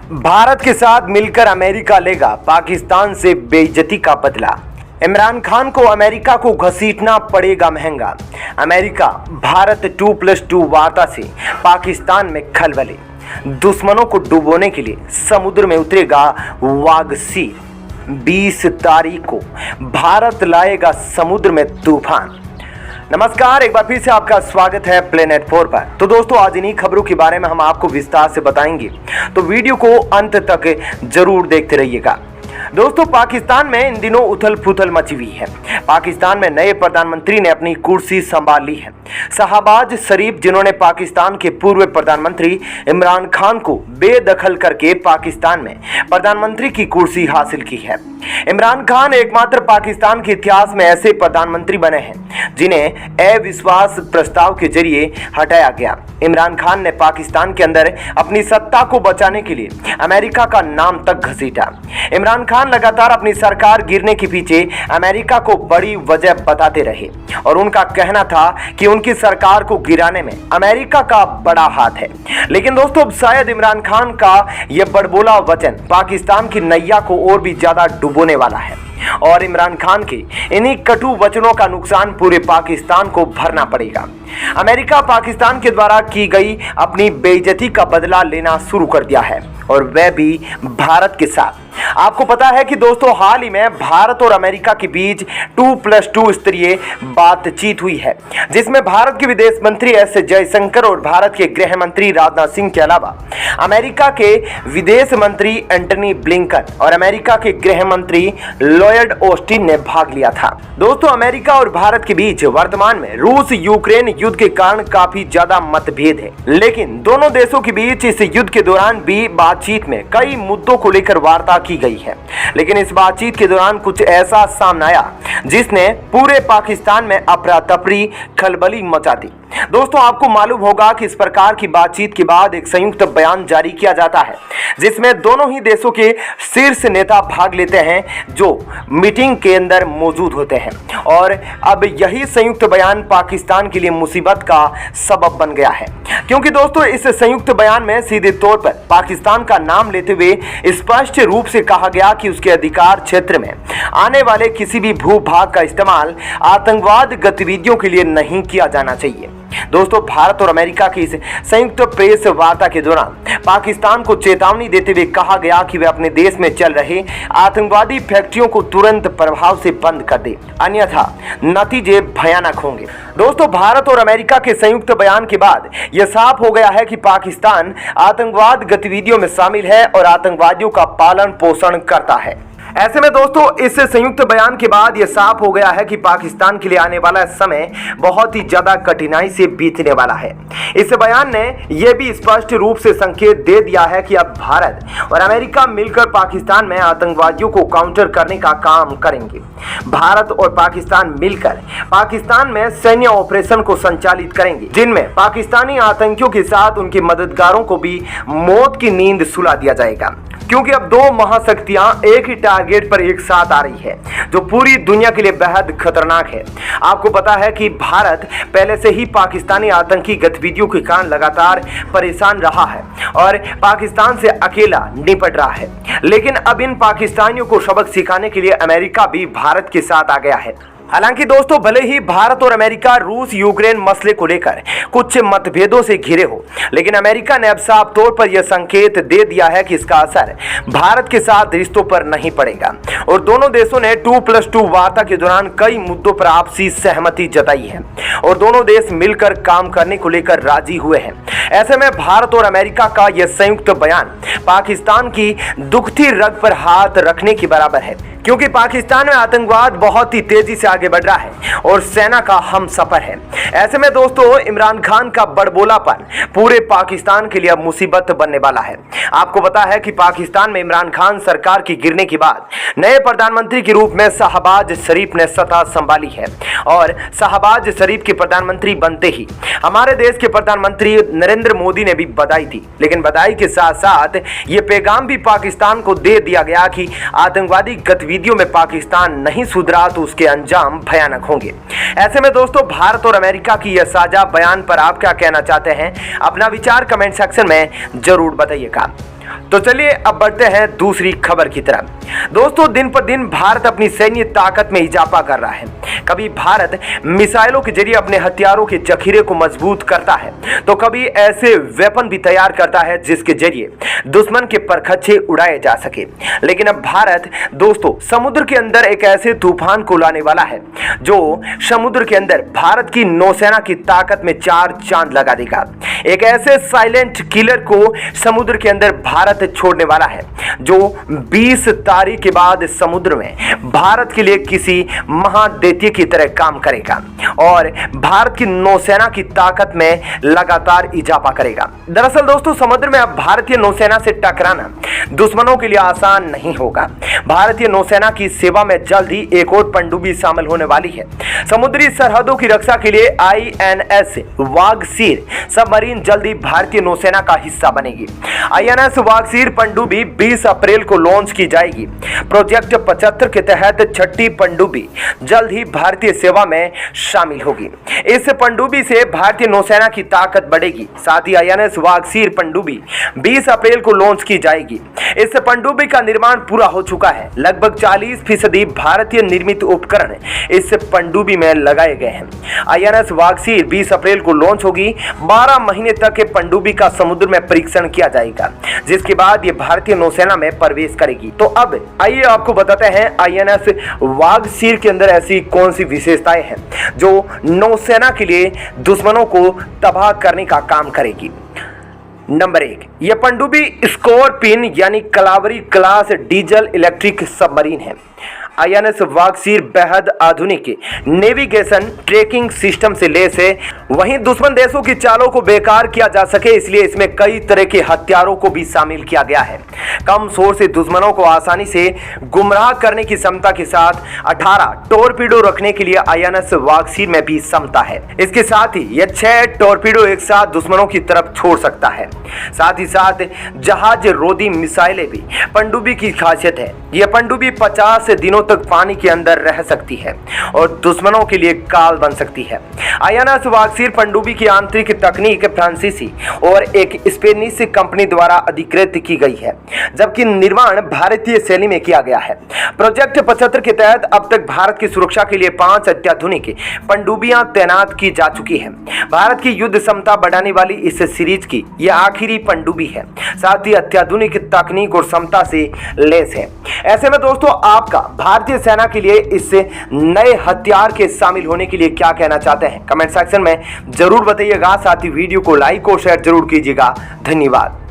भारत के साथ मिलकर अमेरिका लेगा पाकिस्तान से बेइज्जती का बदला। इमरान खान को अमेरिका को घसीटना पड़ेगा महंगा। अमेरिका भारत 2+2 वार्ता से पाकिस्तान में खलबली। दुश्मनों को डुबोने के लिए समुद्र में उतरेगा वागसीर। 20 तारीख को भारत लाएगा समुद्र में तूफान। नमस्कार, एक बार फिर से आपका स्वागत है प्लेनेट 4 पर। तो दोस्तों, आज इन्हीं खबरों के बारे में हम आपको विस्तार से बताएंगे, तो वीडियो को अंत तक जरूर देखते रहिएगा। दोस्तों, पाकिस्तान में इन दिनों उथल पुथल मची हुई है। पाकिस्तान में नए प्रधानमंत्री ने अपनी कुर्सी संभाल ली है। शहबाज शरीफ, जिन्होंने पाकिस्तान के पूर्व प्रधानमंत्री इमरान खान को बेदखल करके पाकिस्तान में प्रधानमंत्री की कुर्सी हासिल की है। इमरान खान एकमात्र पाकिस्तान के इतिहास में ऐसे प्रधानमंत्री बने हैं जिन्हें अविश्वास प्रस्ताव के जरिए हटाया गया। इमरान खान ने पाकिस्तान के अंदर अपनी सत्ता को बचाने के लिए अमेरिका का नाम तक घसीटा। इमरान खान लगातार अपनी सरकार गिरने के पीछे अमेरिका को बड़ी वजह बताते रहे और उनका कहना था कि उनकी सरकार को गिराने में अमेरिका का बड़ा हाथ है। लेकिन दोस्तों, अब शायद इमरान खान का यह बड़बोला वचन पाकिस्तान की नैया को और भी ज्यादा डुबोने वाला है और इमरान खान के इन्हीं कटु वचनों का नुकसान पूरे पाकिस्तान को भरना पड़ेगा। अमेरिका पाकिस्तान के द्वारा की गई अपनी बेइज्जती का बदला लेना शुरू कर दिया है और वह भी भारत के साथ। आपको पता है कि दोस्तों, हाल ही में भारत और अमेरिका के बीच 2+2 स्तरीय बातचीत हुई है, जिसमें भारत के विदेश मंत्री एस जयशंकर और भारत के गृह मंत्री राजनाथ सिंह के अलावा अमेरिका के विदेश मंत्री एंटनी ब्लिंकन और अमेरिका के गृह मंत्री लॉयड ऑस्टिन ने भाग लिया था। दोस्तों, अमेरिका और भारत के बीच वर्तमान में रूस यूक्रेन युद्ध के कारण काफी ज्यादा मतभेद है, लेकिन दोनों देशों के बीच इस युद्ध के दौरान भी बातचीत में कई मुद्दों को लेकर वार्ता की गई है। लेकिन इस बातचीत के दौरान कुछ ऐसा सामने आया जिसने पूरे पाकिस्तान में अफरा तफरी खलबली मचा दी। दोस्तों, आपको मालूम होगा कि इस प्रकार की बातचीत के बाद एक संयुक्त बयान जारी किया जाता है, जिसमें दोनों ही देशों के शीर्ष नेता भाग लेते हैं जो मीटिंग के अंदर मौजूद होते हैं। और अब यही संयुक्त बयान पाकिस्तान के लिए मुसीबत का सबब बन गया है, क्योंकि दोस्तों, इस संयुक्त बयान में सीधे तौर पर पाकिस्तान का नाम लेते हुए स्पष्ट रूप से कहा गया कि उसके अधिकार क्षेत्र में आने वाले किसी भी भूभाग का इस्तेमाल आतंकवाद गतिविधियों के लिए नहीं किया जाना चाहिए। दोस्तों, भारत और अमेरिका की इस संयुक्त प्रेस वार्ता के दौरान पाकिस्तान को चेतावनी देते हुए कहा गया कि वे अपने देश में चल रहे आतंकवादी फैक्ट्रियों को तुरंत प्रभाव से बंद कर दे, अन्यथा नतीजे भयानक होंगे। दोस्तों, भारत और अमेरिका के संयुक्त बयान के बाद यह साफ हो गया है कि पाकिस्तान आतंकवाद गतिविधियों में शामिल है और आतंकवादियों का पालन पोषण करता है। ऐसे में दोस्तों, इस संयुक्त बयान के बाद यह साफ हो गया है कि पाकिस्तान के लिए आने वाला समय बहुत ही ज्यादा कठिनाई से बीतने वाला है। इस बयान ने यह भी स्पष्ट रूप से संकेत दे दिया है कि अब भारत और अमेरिका मिलकर पाकिस्तान में आतंकवादियों को काउंटर करने का काम करेंगे। भारत और पाकिस्तान मिलकर पाकिस्तान में सैन्य ऑपरेशन को संचालित करेंगे, जिनमें पाकिस्तानी आतंकियों के साथ उनके मददगारों को भी मौत की नींद सुला दिया जाएगा, क्योंकि अब दो महाशक्तियां एक ही टारगेट पर एक साथ आ रही है, जो पूरी दुनिया के लिए बेहद खतरनाक है। आपको पता है कि भारत पहले से ही पाकिस्तानी आतंकी गतिविधियों के कारण लगातार परेशान रहा है और पाकिस्तान से अकेला निपट रहा है, लेकिन अब इन पाकिस्तानियों को सबक सिखाने के लिए अमेरिका भी भारत के साथ आ गया है। हालांकि दोस्तों, भले ही भारत और अमेरिका रूस यूक्रेन मसले को लेकर कुछ मतभेदों से घिरे हो, लेकिन अमेरिका ने अब साफ तौर पर यह संकेत दे दिया है कि इसका असर भारत के साथ रिश्तों पर नहीं पड़ेगा और दोनों देशों ने 2+2 वार्ता के दौरान कई मुद्दों पर आपसी सहमति जताई है और दोनों देश मिलकर काम करने को लेकर राजी हुए हैं। ऐसे में भारत और अमेरिका का यह संयुक्त बयान पाकिस्तान की दुखती रग पर हाथ रखने के बराबर है, क्योंकि पाकिस्तान में आतंकवाद बहुत ही तेजी से आगे बढ़ रहा है और सेना का हमसफर है। ऐसे में दोस्तों, इमरान खान का बड़बोलापन पूरे पाकिस्तान के लिए अब मुसीबत बनने वाला है। आपको पता है कि पाकिस्तान में इमरान खान सरकार की गिरने के बाद नए प्रधानमंत्री के रूप में शहबाज शरीफ ने सत्ता संभाली है और शहबाज शरीफ के प्रधानमंत्री बनते ही हमारे देश के प्रधानमंत्री नरेंद्र मोदी ने भी बधाई दी। लेकिन बधाई के साथ साथ ये पैगाम भी पाकिस्तान को दे दिया गया कि आतंकवादी गतिविधियों में पाकिस्तान नहीं सुधरा तो उसके अंजाम भयानक होंगे। ऐसे में दोस्तों, भारत और अमेरिका की यह साझा बयान पर आप क्या कहना चाहते हैं? अपना विचार कमेंट सेक्शन में जरूर बताइएगा। तो चलिए अब बढ़ते हैं दूसरी खबर की तरफ। दोस्तों, दिन पर दिन भारत अपनी सैन्य ताकत में इजाफा कर रहा है। कभी भारत मिसाइलों के जरिए अपने हथियारों के जखीरे को मजबूत करता है, तो कभी ऐसे वेपन भी तैयार करता है जिसके जरिए दुश्मन के परखच्चे उड़ाए जा सके। लेकिन अब भारत दोस्तों समुद्र के अंदर एक ऐसे तूफान को लाने वाला है जो समुद्र के अंदर भारत की नौसेना की ताकत में 4 चांद लगा देगा। एक ऐसे साइलेंट किलर को समुद्र के अंदर भारत छोड़ने वाला है जो 20 तारीख के बाद समुद्र में भारत के लिए किसी महादैत्य की तरह काम करेगा और भारत की नौसेना की ताकत में लगातार इजाफा करेगा। दरअसल दोस्तों, समुद्र में अब भारतीय नौसेना से टकराना दुश्मनों के लिए आसान नहीं होगा। भारतीय नौसेना की सेवा में जल्द ही एक और पनडुब्बी शामिल होने वाली है। समुद्री सरहदों की रक्षा के लिए INS वागसीर सबमरीन जल्द ही भारतीय नौसेना का हिस्सा बनेगी। INS वागसीर पनडुब्बी 20 अप्रैल को लॉन्च की जाएगी। प्रोजेक्ट 75 के तहत छठी पनडुब्बी जल्द ही भारतीय सेवा में शामिल होगी। इस पनडुब्बी से भारतीय नौसेना की ताकत बढ़ेगी। साथ ही INS वागसीर पनडुब्बी 20 अप्रैल को लॉन्च की जाएगी। इस पनडुब्बी का निर्माण पूरा हो चुका है। लगभग 40% भारतीय निर्मित उपकरण इस पनडुब्बी में लगाए गए हैं। INS वागसीर 20 अप्रैल को लॉन्च होगी। 12 महीने तक पनडुब्बी का समुद्र में परीक्षण किया जाएगा, जिसके बाद ये भारतीय नौसेना में प्रवेश करेगी। तो अब आइए आपको बताते हैं INS वागसीर के अंदर ऐसी कौन सी विशेषताएं हैं जो नौसेना के लिए दुश्मनों को तबाह करने का काम करेगी। नंबर 1, यह पनडुब्बी स्कॉर्पियन यानी Kalvari class diesel electric submarine है। INS वागसीर बेहद आधुनिक नेविगेशन ट्रैकिंग सिस्टम से लैस है। वहीं दुश्मन देशों की चालों को बेकार किया जा सके, इसलिए इसमें कई तरह के हथियारों को भी शामिल किया गया है। कम शोर से दुश्मनों को आसानी से गुमराह करने की क्षमता के साथ 18 टॉर्पीडो रखने के लिए INS वागसीर में भी क्षमता है। इसके साथ ही यह 6 टॉर्पीडो एक साथ दुश्मनों की तरफ छोड़ सकता है। साथ ही साथ जहाज रोधी मिसाइलें भी पनडुब्बी की खासियत है। यह पनडुब्बी 50 दिनों तक पानी के अंदर रह सकती है और दुश्मनों के लिए काल बन सकती है। INS वागसीर पनडुब्बी की आंतरिक तकनीक फ्रांसीसी और एक स्पेनिश कंपनी द्वारा अधिकृत की गई है, जबकि निर्माण भारतीय शैली में किया गया है। प्रोजेक्ट 75 के तहत अब तक भारत की सुरक्षा के लिए 5 अत्याधुनिक पनडुब्बियां तैनात की जा चुकी हैं। भारत की युद्ध क्षमता बढ़ाने वाली इस सीरीज की यह आखिरी पनडुब्बी है, साथ ही अत्याधुनिक तकनीक और क्षमता से लैस है। ऐसे में दोस्तों, आपका भारतीय सेना के लिए इस नए हथियार के शामिल होने के लिए क्या कहना चाहते हैं, कमेंट सेक्शन में जरूर बताइएगा। साथ ही वीडियो को लाइक और शेयर जरूर कीजिएगा। धन्यवाद।